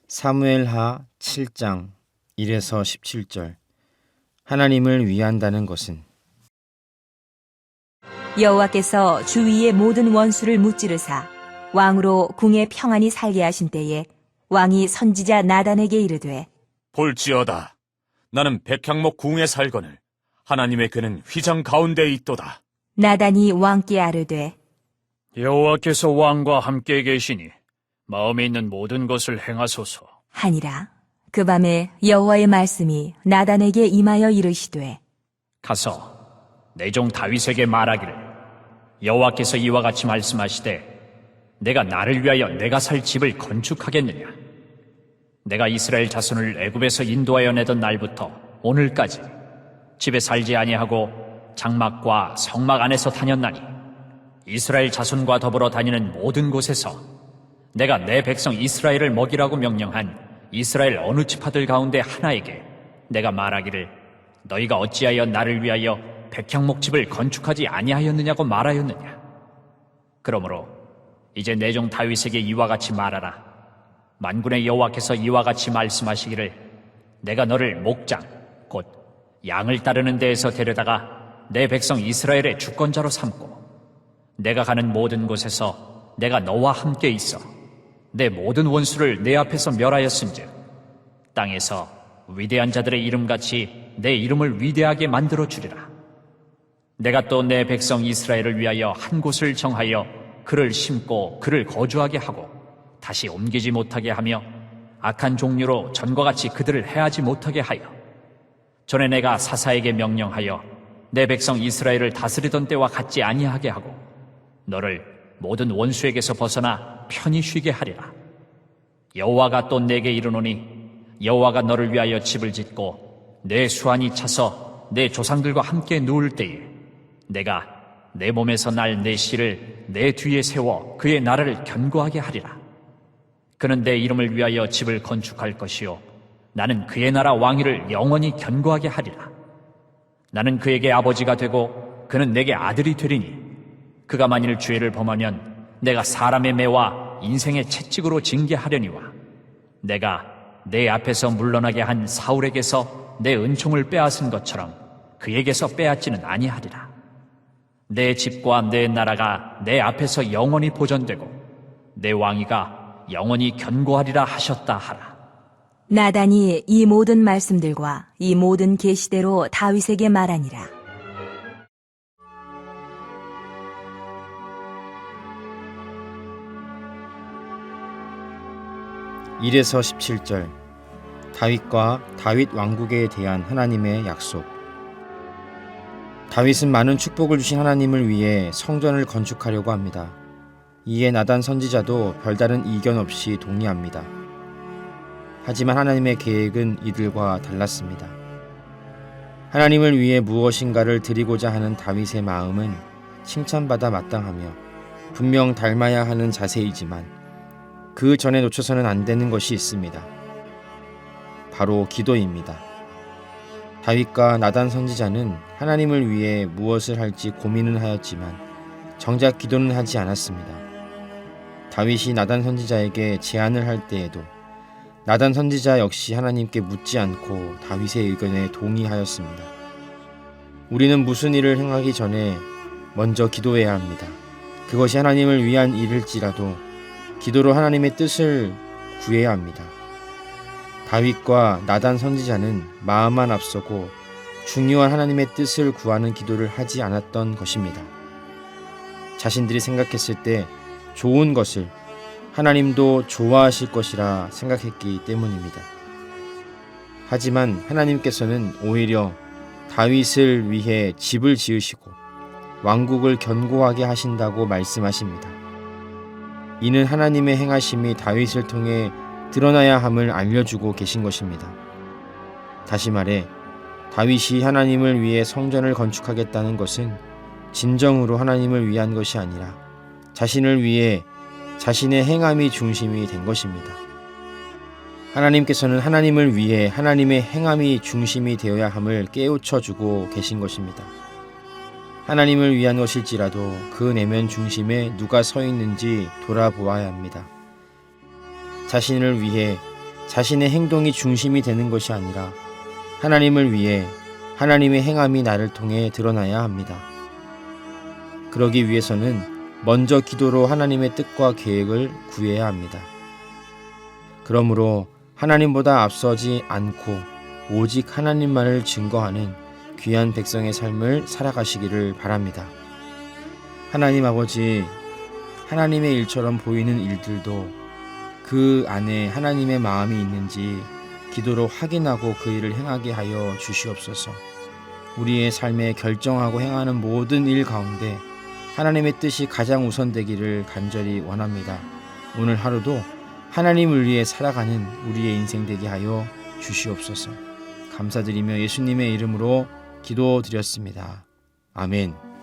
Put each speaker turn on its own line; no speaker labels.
사무엘하 7장 1에서 17절. 하나님을 위한다는 것은.
여호와께서 주위의 모든 원수를 무찌르사 왕으로 궁에 평안히 살게 하신 때에 왕이 선지자 나단에게 이르되,
볼지어다. 나는 백향목 궁에 살거늘 하나님의 그는 휘장 가운데에 있도다.
나단이 왕께 아뢰되,
여호와께서 왕과 함께 계시니 마음에 있는 모든 것을 행하소서.
하니라. 그 밤에 여호와의 말씀이 나단에게 임하여 이르시되,
가서 내 종 다윗에게 말하기를, 여호와께서 이와 같이 말씀하시되, 내가 나를 위하여 내가 살 집을 건축하겠느냐? 내가 이스라엘 자손을 애굽에서 인도하여 내던 날부터 오늘까지 집에 살지 아니하고 장막과 성막 안에서 다녔나니, 이스라엘 자손과 더불어 다니는 모든 곳에서 내가 내 백성 이스라엘을 먹이라고 명령한 이스라엘 어느 지파들 가운데 하나에게 내가 말하기를, 너희가 어찌하여 나를 위하여 백향목집을 건축하지 아니하였느냐고 말하였느냐? 그러므로 이제 내 종 다윗에게 이와 같이 말하라. 만군의 여호와께서 이와 같이 말씀하시기를, 내가 너를 목장 곧 양을 따르는 데에서 데려다가 내 백성 이스라엘의 주권자로 삼고, 내가 가는 모든 곳에서 내가 너와 함께 있어 내 모든 원수를 내 앞에서 멸하였은즉 땅에서 위대한 자들의 이름같이 내 이름을 위대하게 만들어 주리라. 내가 또 내 백성 이스라엘을 위하여 한 곳을 정하여 그를 심고 그를 거주하게 하고 다시 옮기지 못하게 하며 악한 종류로 전과 같이 그들을 해하지 못하게 하여, 전에 내가 사사에게 명령하여 내 백성 이스라엘을 다스리던 때와 같지 아니하게 하고 너를 모든 원수에게서 벗어나 편히 쉬게 하리라. 여호와가 또 내게 이르노니, 여호와가 너를 위하여 집을 짓고 내 수완이 차서 내 조상들과 함께 누울 때에 내가 내 몸에서 날 내 씨를 내 뒤에 세워 그의 나라를 견고하게 하리라. 그는 내 이름을 위하여 집을 건축할 것이요 나는 그의 나라 왕위를 영원히 견고하게 하리라. 나는 그에게 아버지가 되고 그는 내게 아들이 되리니, 그가 만일 죄를 범하면 내가 사람의 매와 인생의 채찍으로 징계하려니와, 내가 내 앞에서 물러나게 한 사울에게서 내 은총을 빼앗은 것처럼 그에게서 빼앗지는 아니하리라. 내 집과 내 나라가 내 앞에서 영원히 보존되고 내 왕위가 영원히 견고하리라 하셨다 하라.
나단이 이 모든 말씀들과 이 모든 계시대로 다윗에게 말하니라.
(1에서 17절) 다윗과 다윗 왕국에 대한 하나님의 약속. 다윗은 많은 축복을 주신 하나님을 위해 성전을 건축하려고 합니다. 이에 나단 선지자도 별다른 이견 없이 동의합니다. 하지만 하나님의 계획은 이들과 달랐습니다. 하나님을 위해 무엇인가를 드리고자 하는 다윗의 마음은 칭찬받아 마땅하며 분명 닮아야 하는 자세이지만 그 전에 놓쳐서는 안 되는 것이 있습니다. 바로 기도입니다. 다윗과 나단 선지자는 하나님을 위해 무엇을 할지 고민은 하였지만 정작 기도는 하지 않았습니다. 다윗이 나단 선지자에게 제안을 할 때에도 나단 선지자 역시 하나님께 묻지 않고 다윗의 의견에 동의하였습니다. 우리는 무슨 일을 행하기 전에 먼저 기도해야 합니다. 그것이 하나님을 위한 일일지라도 기도로 하나님의 뜻을 구해야 합니다. 다윗과 나단 선지자는 마음만 앞서고 중요한 하나님의 뜻을 구하는 기도를 하지 않았던 것입니다. 자신들이 생각했을 때 좋은 것을 하나님도 좋아하실 것이라 생각했기 때문입니다. 하지만 하나님께서는 오히려 다윗을 위해 집을 지으시고 왕국을 견고하게 하신다고 말씀하십니다. 이는 하나님의 행하심이 다윗을 통해 드러나야 함을 알려주고 계신 것입니다. 다시 말해 다윗이 하나님을 위해 성전을 건축하겠다는 것은 진정으로 하나님을 위한 것이 아니라 자신을 위해 자신의 행함이 중심이 된 것입니다. 하나님께서는 하나님을 위해 하나님의 행함이 중심이 되어야 함을 깨우쳐주고 계신 것입니다. 하나님을 위한 것일지라도 그 내면 중심에 누가 서 있는지 돌아보아야 합니다. 자신을 위해 자신의 행동이 중심이 되는 것이 아니라 하나님을 위해 하나님의 행함이 나를 통해 드러나야 합니다. 그러기 위해서는 먼저 기도로 하나님의 뜻과 계획을 구해야 합니다. 그러므로 하나님보다 앞서지 않고 오직 하나님만을 증거하는 귀한 백성의 삶을 살아가시기를 바랍니다. 하나님 아버지, 하나님의 일처럼 보이는 일들도 그 안에 하나님의 마음이 있는지 기도로 확인하고 그 일을 행하게 하여 주시옵소서. 우리의 삶에 결정하고 행하는 모든 일 가운데 하나님의 뜻이 가장 우선되기를 간절히 원합니다. 오늘 하루도 하나님을 위해 살아가는 우리의 인생 되게 하여 주시옵소서. 감사드리며 예수님의 이름으로 기도드렸습니다. 아멘.